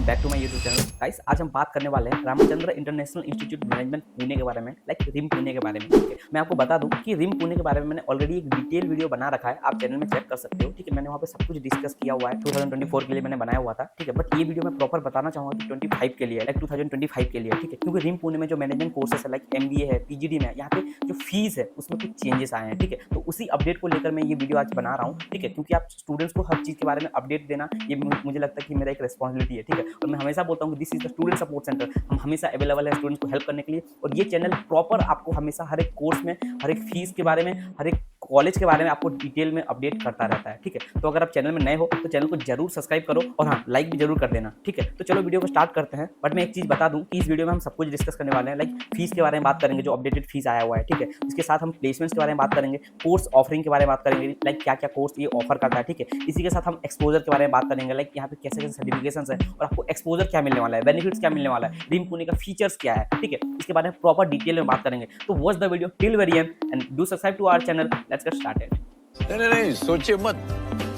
Welcome back to my YouTube channel. Guys, आज हम बात करने वाले हैं Ramchandra international institute management Pune के बारे में, लाइक रिम पुणे के बारे में। ठीक है, मैं आपको बता दूं कि रिम पुणे के बारे में मैंने ऑलरेडी एक डिटेल वीडियो बना रखा है, आप चैनल में चेक कर सकते हो। ठीक है, मैंने वहाँ पे सब कुछ डिस्कस किया हुआ है। 2024 के लिए मैंने बनाया हुआ था। ठीक है, बट ये वीडियो मैं प्रॉपर बताना चाहूँगा कि 25 के लिए, लाइक 2025 के लिए। ठीक है, क्योंकि रिम पुणे में जो मैनेजमेंट कोर्सेस है, लाइक MBA है, PGD में, यहाँ पे जो फीस है उसमें कुछ चेंजेस आए हैं। ठीक है, तो उसी अपडेट को लेकर मैं ये वीडियो आज बना रहा हूँ। ठीक है, क्योंकि आप स्टूडेंट्स को हर चीज़ के बारे में अपडेट देना, ये मुझे लगता है कि मेरा एक रिस्पॉन्सिबिलिटी है। ठीक है, और मैं हमेशा बोलता हूँ कि this is the student support centre. हम हमेशा अवेलेबल है स्टूडेंट्स को हेल्प करने के लिए, और ये चैनल प्रॉपर आपको हमेशा हर एक कोर्स में, हर एक फीस के बारे में, हर एक कॉलेज के बारे में आपको डिटेल में अपडेट करता रहता है। ठीक है, तो अगर आप चैनल में नए हो तो चैनल को जरूर सब्सक्राइब करो, और हाँ, लाइक भी जरूर कर देना। ठीक है, तो चलो वीडियो को स्टार्ट करते हैं। बट मैं एक चीज़ बता दूं कि इस वीडियो में हम सब कुछ डिस्कस करने वाले हैं, लाइक फीस के बारे में बात करेंगे, जो अपडेटेड फीस आया हुआ है। ठीक है, इसके साथ हम प्लेसमेंट्स के बारे में बात करेंगे, कोर्स ऑफरिंग के बारे में बात करेंगे, लाइक क्या क्या कोर्स ये ऑफर करता है। ठीक है, इसी के साथ हम एक्सपोजर के बारे में बात करेंगे, लाइक यहाँ पे कैसे कैसे सर्टिफिकेशन है और आपको एक्सपोजर क्या मिलने वाला है, बेनिफिट्स क्या मिलने वाला है, रिम पुणे का फीचर्स क्या है। ठीक है, इसके बारे में प्रॉपर डिटेल में बात करेंगे। तो watch the video till very end do subscribe to our channel. Let's get started. नहीं, सोचिए मत,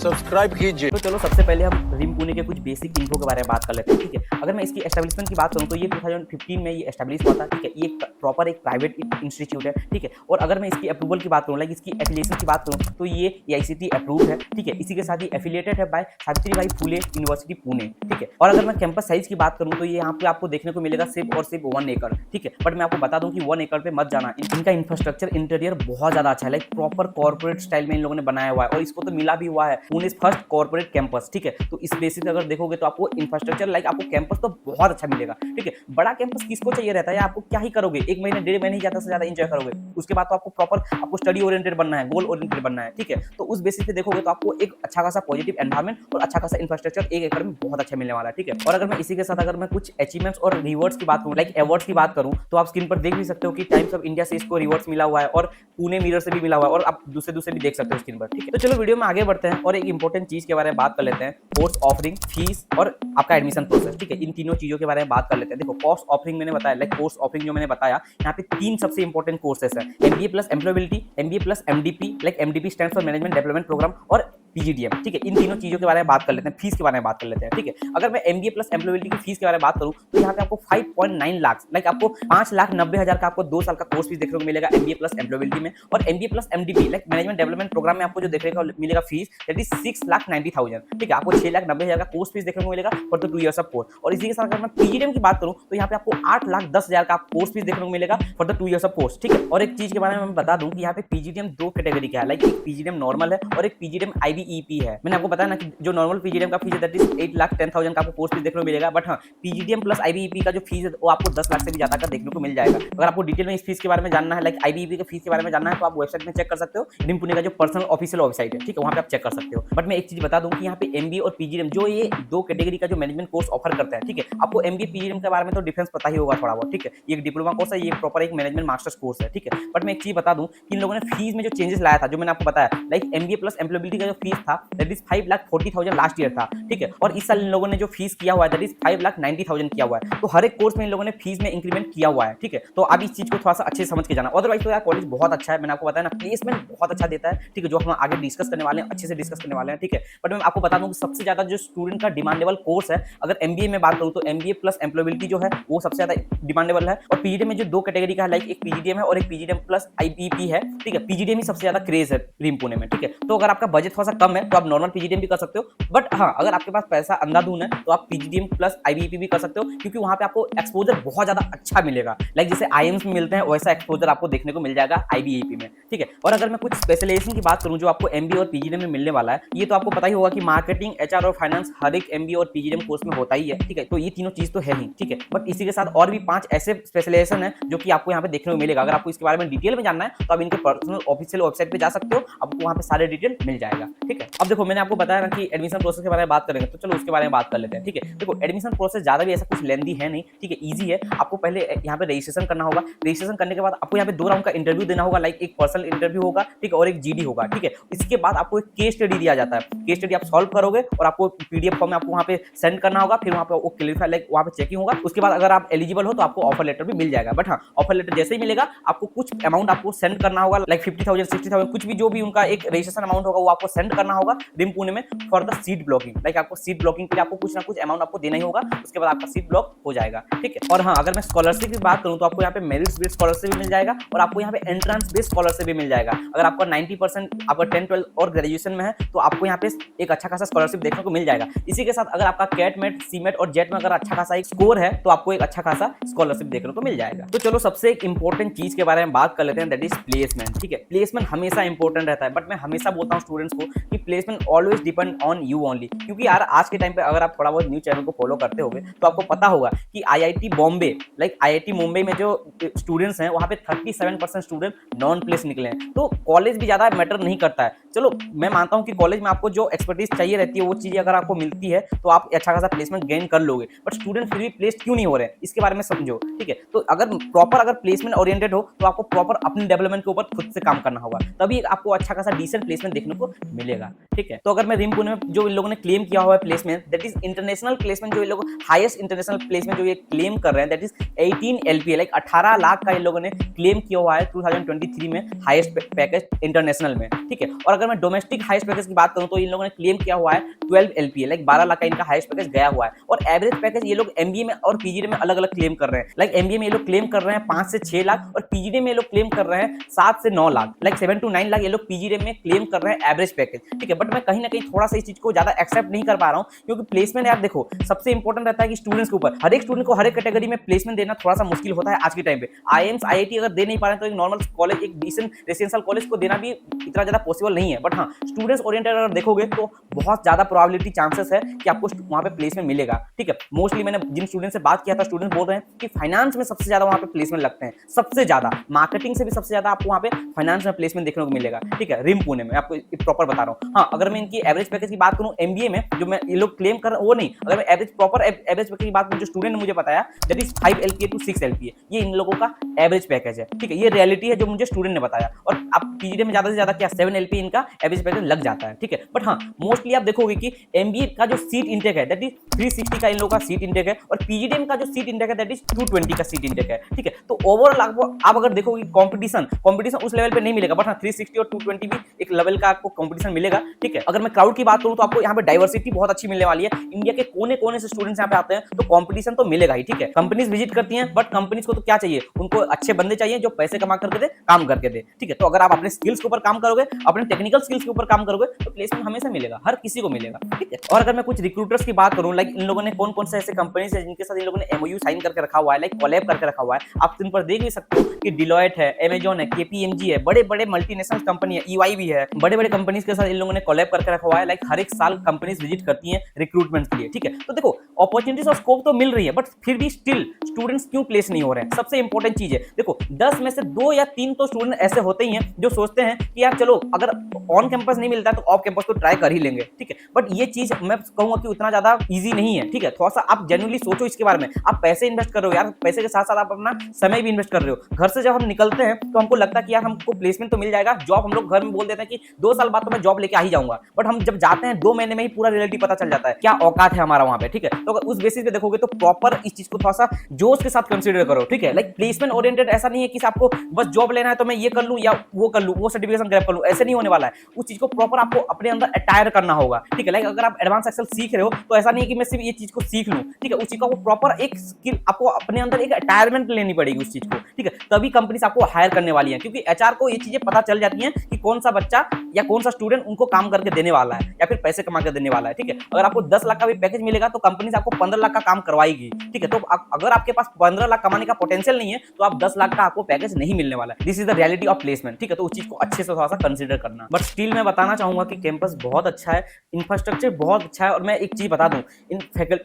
सब्सक्राइब कीजिए। तो चलो, सबसे पहले हम रिम पुणे के कुछ बेसिक इन्फो के बारे में बात कर लेते हैं। ठीक है, अगर मैं इसकी एस्टेब्लिशमेंट की बात करूं तो ये 2015 में ये एस्टेब्लिश हुआ था। ठीक है, ये प्रॉपर एक प्राइवेट इंस्टीट्यूट है। ठीक है, और अगर मैं इसकी अप्रूवल की बात करूं, लाइक इसकी एफिलिएशन की बात करूं, तो ये AICTE अप्रूव्ड है। ठीक है, इसी के साथ ही एफिलिएटेड है बाय सावित्रीबाई फुले यूनिवर्सिटी पुणे। ठीक है, और अगर मैं कैंपस साइज की बात करूं तो ये यहाँ पे आपको देखने को मिलेगा सिर्फ और सिर्फ 1 एकड़। ठीक है, बट मैं आपको बता दूं कि 1 एकड़ पे मत जाना। इनका इंफ्रास्ट्रक्चर इंटीरियर बहुत ज्यादा अच्छा है, लाइक प्रॉपर कॉर्पोरेट स्टाइल में इन लोगों ने बनाया हुआ है, और इसको तो मिला भी हुआ है पुणे फर्स्ट कॉर्पोरेट कैंपस। ठीक है, तो इस बेसिस पे अगर देखोगे तो आपको इंफ्रास्ट्रक्चर, लाइक आपको कैंपस तो बहुत अच्छा मिलेगा। ठीक है, बड़ा कैंपस किसको चाहिए रहता है, आपको क्या ही करोगे, 1 महीने 1.5 महीने ही ज्यादा से ज्यादा एंजॉय करोगे। उसके बाद तो आपको प्रॉपर आपको स्टडी ओरिएंटेड बनना है, गोल ओरिएंटेड बनना है। ठीक है, तो उस बेसिस पे देखोगे तो आपको एक अच्छा खासा पॉजिटिव एनवायरमेंट और अच्छा खासा इंफ्रास्ट्रक्चर 1 एकड़ में बहुत अच्छा मिलने वाला है। ठीक है, और अगर मैं इसी के साथ अगर मैं कुछ अचीवमेंट्स और रिवॉर्ड्स की बात करूं, लाइक अवार्ड्स की बात करूं, तो आप स्क्रीन पर देख भी सकते हो कि टाइम्स ऑफ इंडिया से इसको रिवॉर्ड्स मिला हुआ है, और पुणे मिरर से भी मिला हुआ है, और आप दूसरे भी देख सकते हो स्क्रीन पर। ठीक है, तो चलो वीडियो में आगे बढ़ते हैं और एक इंपॉर्टेंट चीज के बारे में बात कर लेते हैं, कोर्स ऑफरिंग, फीस और आपका एडमिशन प्रोसेस। ठीक है, इन तीनों चीजों के बारे में बात कर लेते हैं। देखो, कोर्स ऑफरिंग मैंने बताया, लाइक कोर्स ऑफरिंग जो मैंने बताया, यहाँ पे 3 सबसे इंपॉर्टेंट कोर्सेस है, MBA plus employability, MBA plus MDP, like MDP stands for management development programme, और PGDM। ठीक है, इन तीनों चीजों के बारे में बात कर लेते हैं, फीस के बारे में बात कर लेते हैं। ठीक है, अगर मैं MBA प्लस एम्प्लॉयबिलिटी की फीस के बारे में बात करूं तो यहाँ पे आपको 5.9 लाख, लाइक आपको 5,90,000 का आपको 2 साल का कोर्स फीस देखने को मिलेगा MBA प्लस एम्प्लॉयबिलिटी में, और MBA plus MDP, like management development programme में आपको जो देखने को मिलेगा फीस, दैट इज 6,90,000। ठीक है, आपको 6,90,000 का कोर्स फीस देखने को मिलेगा for the 2 years of course. और इसी के साथ अगर मैं PGDM की बात करूं तो यहाँ पे आपको 8,10,000 का कोर्स फीस देखने को मिलेगा for the 2 years of course. ठीक है, और एक चीज के बारे में मैं बता दूं कि यहाँ पे PGDM 2 कैटेगरी का है, लाइक एक PGDM नॉर्मल है और एक PGDM IBEP है। मैंने आपको बताया ना कि जो नॉर्मल PGDM का फीस है दैट इज 8,10,000 का आपको कोर्स फीस देखने को मिलेगा, बट हाँ, PGDM प्लस IBEP का जो फीस है वो आपको 10 लाख से भी ज्यादा का देखने को मिल जाएगा। अगर आपको डिटेल में इस फीस के बारे में जानना है, लाइक IBEP के फीस के बारे में जानना है, तो आप वेबसाइट में चेक कर सकते हो, रिम पुणे का जो पर्सनल ऑफिशियल वेबसाइट है। ठीक है, वहां पे आप चेक कर सकते हो। बट मैं एक चीज बता दूं कि यहाँ पे MBA और PGDM जो ये 2 कैटेगरी का जो मैनेजमेंट कोर्स ऑफर करता है। ठीक है, आपको MBA PGDM के बारे में तो डिफरेंस पता ही होगा थोड़ा बहुत। ठीक है, ये एक डिप्लोमा कोर्स है, ये प्रॉपर एक मैनेजमेंट मास्टर्स कोर्स है। ठीक है, बट मैं एक चीज बता दूं कि इन लोगों ने फीस में जो चेंजेस लाया था, जो मैंने आपको बताया, लाइक MBA प्लस एम्प्लॉयबिलिटी का जो फीस था दैट इज 5,40,000 लास्ट ईयर था। ठीक है, और इस साल इन लोगों ने जो फीस किया हुआ है दैट इज 5,90,000 किया हुआ है। तो हर एक कोर्स में इन लोगों ने फीस में इंक्रीमेंट किया हुआ है। ठीक है, तो आप इस चीज को थोड़ा सा अच्छे से समझ के जाना। अदरवाइज तो यार कॉलेज बहुत अच्छा है, मैंने आपको बताया ना, प्लेसमेंट बहुत अच्छा देता है। ठीक है, जो हम आगे डिस्कस करने वाले हैं, अच्छे से डिस्कस करने वाले हैं। ठीक है, बट मैं आपको बता दूं कि सबसे ज्यादा जो स्टूडेंट का डिमांडेबल कोर्स है, अगर MBA में बात करूं तो MBA प्लस एम्प्लॉयबिलिटी जो है वो सबसे ज्यादा डिमांडेबल है, और PGDM में जो 2 कैटेगरी का है, लाइक एक PGDM है और एक PGDM प्लस IBP है। ठीक है, PGDM ही सबसे ज्यादा क्रेज है रिम पुणे में। ठीक है, तो अगर आपका बजट थोड़ा सा कम है तो आप नॉर्मल PGDM भी कर सकते हो, बट हाँ, अगर आपके पास पैसा अंधाधुन है तो आप PGDM प्लस IBP भी कर सकते हो, क्योंकि वहां पे आपको एक्सपोजर बहुत ज्यादा अच्छा मिलेगा, लाइक जैसे IIMS में मिलते हैं वैसा एक्सपोजर आपको देखने को मिल जाएगा IBEP में। ठीक है, और अगर मैं कुछ स्पेशलाइजेशन की बात करूं जो आपको MBA और PGDM में मिलने वाला है, ये तो आपको पता ही होगा कि मार्केटिंग, HR और फाइनेंस हर एक MBA और PGDM कोर्स में होता ही है। ठीक है, तो ये तीनों चीज तो है ही। ठीक है, बट इसी के साथ और भी 5 ऐसे स्पेशलाइजेशन है जो कि आपको यहाँ पे देखने को मिलेगा। अगर आपको इसके बारे में डिटेल में जानना है तो आप इनके पर्सनल ऑफिशियल वेबसाइट पे जा सकते हो, आपको वहाँ पे सारे डिटेल मिल जाएगा। ठीक है, अब देखो, मैंने आपको बताया ना कि एडमिशन प्रोसेस के बारे में बात करेंगे, तो चलो उसके बारे में बात कर लेते हैं। ठीक है, देखो, एडमिशन प्रोसेस ज्यादा भी ऐसा कुछ लेंदी है नहीं। ठीक है, ईजी है। आपको पहले यहाँ पे रजिस्ट्रेशन करना होगा, रजिस्ट्रेशन करने के बाद आपको यहाँ पे 2 राउंड का इंटरव्यू देना होगा, लाइक एक पर्सनल इंटरव्यू होगा, ठीक है, और एक GD होगा। ठीक है, इसके बाद आपको एक केस स्टडी दिया जाता है, केस स्टडी आप सॉल्व करोगे और आपको PDF फॉर्म में आपको वहाँ पे सेंड करना होगा, फिर वहाँ पे वो क्लियर, लाइक वहाँ पे चेकिंग होगा। उसके बाद अगर आप एलिजिबल हो तो आपको ऑफर लेटर भी मिल जाएगा। बट हाँ, ऑफर लेटर जैसे ही मिलेगा आपको कुछ अमाउंट आपको सेंड करना होगा, लाइक 50,000 60,000 कुछ भी, जो भी उनका एक रजिस्ट्रेशन अमाउंट होगा वो आपको सेंड करना होगा रिम पुणे में for the seat blocking. Like आपको सीट ब्लॉकिंग के लिए आपको कुछ ना कुछ अमाउंट आपको देना ही होगा, उसके बाद आपका सीट ब्लॉक हो जाएगा, ठीक है। और हाँ, अगर मैं स्कॉलरशिप की बात करूँ तो आपको यहाँ पे मेरिट्स बेस्ड स्कॉलरशिप भी मिल जाएगा और आपको यहाँ पे एंट्रेंस बेस्ड स्कॉलरशिप भी मिल जाएगा। अगर आपका 90% आपका 10, 12 और ग्रेजुएशन में है तो आपको यहाँ पे एक अच्छा खासा स्कॉलरशिप देखने को मिल जाएगा। इसी के साथ अगर आपका कैट मेट सीमेट और जेट में अगर अच्छा खासा एक स्कोर है तो आपको एक अच्छा खासा स्कॉलरशिप देखने को मिल जाएगा। तो चलो सबसे एक इंपॉर्टेंट चीज के बारे में बात कर लेते हैं, दैट इज प्लेसमेंट, ठीक है। प्लेसमेंट हमेशा इंपॉर्टेंट रहता है, बट मैं हमेशा बोलता हूँ स्टूडेंट्स को कि placement always depend on you only, क्योंकि यार आज के टाइम पे अगर आप थोड़ा बहुत न्यूज चैनल को फॉलो करते होगे तो आपको पता होगा कि IIT Bombay, like IIT Mumbai में जो स्टूडेंट्स हैं वहाँ पे 37% स्टूडेंट नॉन प्लेस निकले हैं। तो कॉलेज भी ज्यादा मैटर नहीं करता है। चलो मैं मानता हूँ कि कॉलेज में आपको जो एक्सपर्टीज चाहिए रहती है वो चीजें अगर आपको मिलती है तो आप अच्छा खासा प्लेसमेंट गेन कर लोगे, बट स्टूडेंट फिर भी प्लेस क्यों नहीं हो रहे हैं इसके बारे में समझो, ठीक है। तो अगर प्रॉपर प्लेसमेंट ओरिएंटेड हो तो आपको प्रॉपर अपनी डेवलपमेंट के ऊपर खुद से काम करना होगा, तभी आपको अच्छा खासा डिसेंट प्लेसमेंट देखने को मिलेगा, ठीक है। तो अगर मैं रिम पुणे में जो इन लोगों ने क्लेम किया हुआ है placement, that is international placement, जो इन लोग हाईएस्ट इंटरनेशनल प्लेसमेंट जो ये क्लेम कर रहे हैं, that is 18 LPA, like 18 lakh का इन लोगों ने क्लेम किया हुआ है 2023 में हाईएस्ट पैकेज इंटरनेशनल में, ठीक है। और अगर मैं डोमेस्टिक हाईएस्ट पैकेज की बात करूं तो इन लोगों ने क्लेम किया हुआ है 12 LPA, लाइक 12 लाख का इनका हाईएस्ट पैकेज गया हुआ है। और एवरेज पैकेज ये लोग एमबीए में और पीजीडी में अलग अलग क्लेम कर रहे हैं। लाइक एमबीए में ये लोग क्लेम कर रहे हैं 5 से 6 लाख और पीजीडी में ये लोग क्लेम कर रहे हैं 7 से 9 लाख, लाइक 7 to 9 लाख ये लोग पीजीडी में क्लेम कर रहे हैं एवरेज पैकेज, ठीक है। बट मैं कहीं ना कहीं थोड़ा सा इस चीज को ज्यादा एक्सेप्ट नहीं कर पा रहा हूँ, क्योंकि प्लेसमेंट यार देखो सबसे इंपॉर्टेंट रहता है कि स्टूडेंट्स के ऊपर, हर एक स्टूडेंट को हर एक कैटेगरी में प्लेसमेंट देना थोड़ा सा मुश्किल होता है आज के टाइम पे। आईएम्स आईआईटी अगर दे नहीं पा रहे तो एक नॉर्मल कॉलेज, एक डिसेंट रेसिडेंशियल कॉलेज को देना भी इतना ज्यादा पॉसिबल नहीं है। बट हाँ, स्टूडेंट्स ओरिएंटेड अगर देखोगे तो बहुत ज्यादा प्रोबेबिलिटी चांसेस है कि आपको वहां पे प्लेसमेंट मिलेगा, ठीक है। मोस्टली मैंने जिन स्टूडेंट से बात किया था, स्टूडेंट बोल रहे हैं कि फाइनेंस में सबसे ज्यादा वहां पे प्लेसमेंट लगते हैं, सबसे ज्यादा मार्केटिंग से भी सबसे ज्यादा आपको वहां पे फाइनेंस में प्लेसमेंट देखने को मिलेगा, ठीक है। रिम पुणे में आपको प्रॉपर बता रहा हूँ। हाँ, अगर मैं इनकी एवरेज पैकेज की बात करूँ एमबीए में जो मैं ये लोग क्लेम कर रहे हैं वो नहीं, अगर मैं एवरेज प्रॉपर एवरेज पैकेज की बात करूँ जो स्टूडेंट ने मुझे बताया, that is 5 LPA to 6 LPA, ये इन लोगों का एवरेज पैकेज है, ठीक है। ये रियलिटी है जो मुझे स्टूडेंट ने बताया। और आप पीजीडी में ज्यादा से ज्यादा क्या 7 LPA इनका एवरेज पैकेज लग जाता है, ठीक है। बट हाँ, मोस्टली आप देखोगे कि एमबीए का जो सीट इंटेक है दैट इज 360 का इन लोगों का सीट इंटेक है और पीजीडीएम का जो सीट इंटेक है दैट इज 220 का सीट इंटेक है, ठीक है। तो ओवरऑल आप अगर देखोगे कंपटीशन उस लेवल पे नहीं मिलेगा, बट हाँ 360 और 220 भी एक लेवल का आपको कंपटीशन मिलेगा, ठीक है। अगर मैं क्राउड की बात करूं तो आपको यहाँ पे डाइवर्सिटी बहुत अच्छी मिलने वाली है। इंडिया के कोने कोने से स्टूडेंट्स यहाँ पे आते हैं तो कंपटीशन तो मिलेगा ही, ठीक है। कंपनीज विजिट करती हैं, बट कंपनीज को तो क्या चाहिए, उनको अच्छे बंदे चाहिए जो पैसे कमा करके दे, काम करके दे, ठीक है। तो अगर आप अपने स्किल्स के ऊपर काम करोगे, अपने टेक्निकल स्किल्स के ऊपर काम करोगे तो प्लेसमेंट हमेशा मिलेगा, हर किसी को मिलेगा, ठीक है। और अगर मैं कुछ रिक्रूटर्स की बात करूं, लाइक इन लोगों ने कौन कौन से ऐसे कंपनीज है जिनके साथ इन लोगों ने एमओयू साइन करके रखा हुआ है, लाइक कोलैब करके रखा हुआ है, आप इन पर देख भी सकते हो कि डिलॉयट है, अमेजॉन है, केपीएमजी है, बड़े बड़े मल्टीनेशनल कंपनी है, ईवाई भी है, बड़े बड़े कंपनीज के साथ इन लोगों ने कोलैब करके रखा हुआ है। लाइक हर एक साल कंपनीज विजिट करती हैं रिक्रूटमेंट के लिए, ठीक है। तो देखो अपॉर्चुनिटीज और स्कोप तो मिल रही है, बट फिर भी स्टिल स्टूडेंट्स क्यों प्लेस नहीं हो रहे हैं, सबसे इंपॉर्टेंट चीज है। देखो 10 में से 2 या 3 तो स्टूडेंट ऐसे होते ही हैं जो सोचते हैं कि यार चलो अगर ऑन कैंपस नहीं मिलता तो ऑफ कैंपस तो ट्राई कर ही लेंगे, ठीक है। बट ये चीज मैं कहूंगा कि उतना ज्यादा इजी नहीं है, ठीक है। थोड़ा सा आप जेन्युइनली सोचो इसके बारे में। आप पैसे इन्वेस्ट कर रहे हो यार, पैसे के साथ साथ आप अपना समय भी इन्वेस्ट कर रहे हो। घर से जब हम निकलते हैं तो हमको लगता है कि यार हमको प्लेसमेंट तो मिल जाएगा, जॉब हम लोग घर में बोल देते हैं कि 2 साल बाद तो मैं जॉब लेके आ ही जाऊंगा, बट हम जब जाते हैं 2 महीने में ही पूरा रियलिटी पता चल जाता है क्या औकात है हमारा वहां पे, ठीक है। तो अगर उस बेसिस पे देखोगे तो प्रॉपर इस चीज को थोड़ा सा जोश के साथ कंसीडर करो, ठीक है। लाइक प्लेसमेंट ओरिएंटेड ऐसा नहीं है कि आपको बस जॉब लेना है तो मैं ये कर लूं या वो कर लूं, वो सर्टिफिकेशन ग्रैब कर लूं, ऐसे नहीं होने वाला है। उस चीज को प्रॉपर आपको अपने अंदर अटायर करना होगा, ठीक है। लाइक अगर आप एडवांस एक्सेल सीख रहे हो तो ऐसा नहीं है कि मैं सिर्फ ये चीज को सीख लूं, ठीक है। उस चीज का प्रॉपर एक स्किल आपको अपने अंदर एक अटायरमेंट लेनी पड़ेगी उस चीज को, ठीक है। तभी कंपनीज आपको हायर करने वाली है, क्योंकि एचआर को ये चीजें पता चल जाती हैं कि कौन सा बच्चा या कौन सा स्टूडेंट उनको काम करके देने वाला है या फिर पैसे कमा कर देने वाला है, ठीक है। अगर आपको 10 लाख का भी पैकेज मिलेगा तो कंपनीज आपको 15 लाख का काम करवाएगी, ठीक है। तो अगर आपके पास 15 लाख कमाने का पोटेंशियल नहीं है तो आप 10 लाख का आपको पैकेज नहीं मिलने वाला है। This is the reality of placement, ठीक है। तो उस चीज को अच्छे से थोड़ा सा कंसीडर करना। बट स्टिल मैं बताना चाहूंगा कि कैंपस बहुत अच्छा है, इंफ्रास्ट्रक्चर बहुत अच्छा है। और मैं एक चीज बता दूं,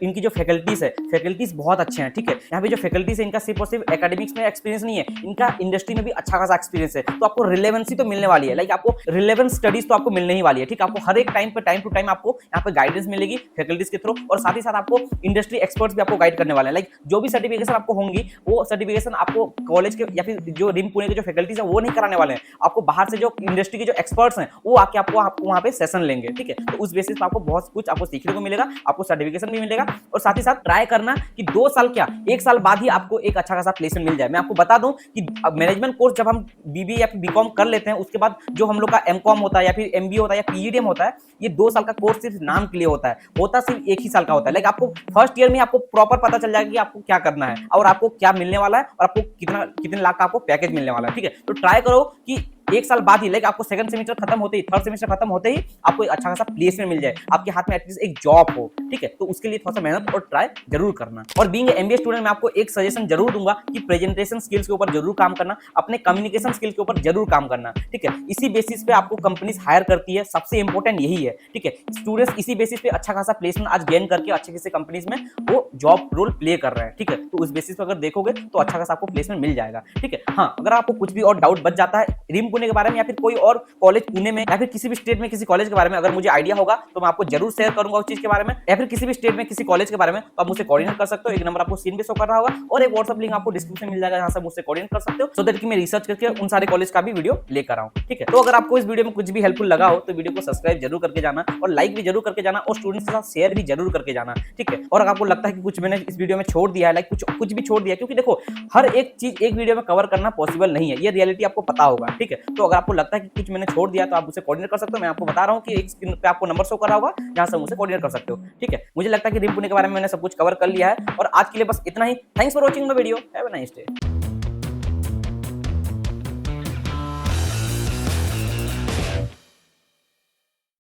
इनकी जो फैकल्टीज है, फैकल्टीज बहुत अच्छे हैं, ठीक है। यहाँ पे जो फैकल्टीज है इनका सिर्फ और सिर्फ एकेडमिक्स में एक्सपीरियंस नहीं है, इनका इंडस्ट्री में भी अच्छा खासा एक्सपीरियंस है। तो आपको रिलेवेंसी तो मिलने वाली है, लाइक आपको रिलेवेंट स्टडीज तो आपको मिलने ही वाली है, ठीक है। आपको हर एक टाइम टू टाइम आपको यहाँ पे गाइडेंस मिलेगी फैकल्टीज के थ्रू, और साथ ही साथ आपको इंडस्ट्री एक्सपर्ट्स भी आपको गाइड करने वाले हैं। लाइक जो भी सर्टिफिकेशन आपको होंगी वो सर्टिफिकेशन आपको कॉलेज के या फिर जो रिम पुणे के जो फैकल्टीज है वो नहीं कराने वाले हैं, आपको बाहर से जो इंडस्ट्री के जो एक्सपर्ट्स हैं वो आके आपको वहाँ पे सेशन लेंगे, ठीक है। तो उस बेसिस पर आपको बहुत कुछ आपको सीखने को मिलेगा, आपको सर्टिफिकेशन भी मिलेगा, और साथ ही साथ ट्राई करना कि 2 साल क्या 1 साल बाद ही आपको एक अच्छा खासा प्लेसमेंट मिल जाए। मैं आपको बता दूं कि मैनेजमेंट कोर्स जब हम बीबीए या फिर बीकॉम कर लेते हैं उसके बाद जो हम लोग का एमकॉम होता है या फिर एमबीए होता है या पीजीडीएम होता है, ये 2 साल का कोर्स सिर्फ नाम के लिए होता सिर्फ 1 ही साल का होता है। लाइक आपको फर्स्ट ईयर में आपको प्रॉपर पता चल जाएगा कि आपको क्या करना है और आपको क्या मिलने वाला है और आपको कितने लाख का आपको पैकेज मिलने वाला है, ठीक है। तो ट्राई करो कि 1 साल बाद ही, लाइक आपको सेकंड सेमेस्टर खत्म होते ही, थर्ड सेमेस्टर खत्म होते ही आपको एक अच्छा खासा प्लेसमेंट मिल जाए, आपके हाथ में एटलीस्ट एक जॉब हो, ठीक है। तो उसके लिए थोड़ा सा मेहनत और ट्राई जरूर करना। और बीइंग एमबीए स्टूडेंट मैं आपको एक सजेशन जरूर दूंगा कि प्रेजेंटेशन स्किल्स के ऊपर जरूर काम करना, अपने कम्युनिकेशन स्किल्स के ऊपर जरूर काम करना, ठीक है। इसी बेसिस पे आपको कंपनीज हायर करती है, सबसे इंपॉर्टेंट यही है, ठीक है। स्टूडेंट्स इसी बेसिस पे अच्छा खासा प्लेसमेंट आज गेन करके अच्छे खासे कंपनीज में वो जॉब रोल प्ले कर रहे हैं, ठीक है। तो उस बेसिस पे अगर देखोगे तो अच्छा खासा आपको प्लेसमेंट मिल जाएगा, ठीक है। हाँ, अगर आपको कुछ भी और डाउट बच जाता है रिम पुणे के बारे में या फिर कोई और कॉलेज पुणे में या फिर किसी भी स्टेट में किसी कॉलेज के बारे में, अगर मुझे आइडिया होगा तो मैं आपको जरूर शेयर करूंगा उस चीज के बारे में, या फिर किसी भी स्टेट में किसी कॉलेज के बारे में, तो आप मुझसे कोऑर्डिनेट कर सकते हो। एक नंबर आपको स्क्रीन पे शो कर रहा होगा और एक व्हाट्सएप लिंक आपको डिस्क्रिप्शन में मिल जाएगा, जहां से मुझसे कोऑर्डिनेट कर सकते हो, सो दैट कि मैं रिसर्च करके उन सारे कॉलेज का भी वीडियो लेकर आऊं, ठीक है। तो अगर आपको इस वीडियो में कुछ भी हेल्पफुल लगा हो तो वीडियो को सब्सक्राइब जरूर करके जाना और लाइक भी जरूर करके जाना और स्टूडेंट्स के साथ शेयर भी जरूर करके जाना, ठीक है। और अगर आपको लगता है कि कुछ मैंने इस वीडियो में छोड़ दिया है, लाइक कुछ भी छोड़ दिया है, क्योंकि देखो हर एक चीज एक वीडियो में कवर करना पॉसिबल नहीं है, ये रियलिटी आपको पता होगा, ठीक है। तो अगर आपको लगता है कि कुछ मैंने छोड़ दिया तो आप मुझसे कोऑर्डिनेट कर सकते हो। मैं आपको बता रहा हूं कि एक स्क्रीन पे आपको नंबर शो कर रहा होगा जहां से मुझसे कोऑर्डिनेट कर सकते हो, ठीक है। मुझे लगता है कि रिम पुणे के बारे में मैंने सब कुछ कवर कर लिया है और आज के लिए बस इतना ही। Thanks for watching the video, have a nice day.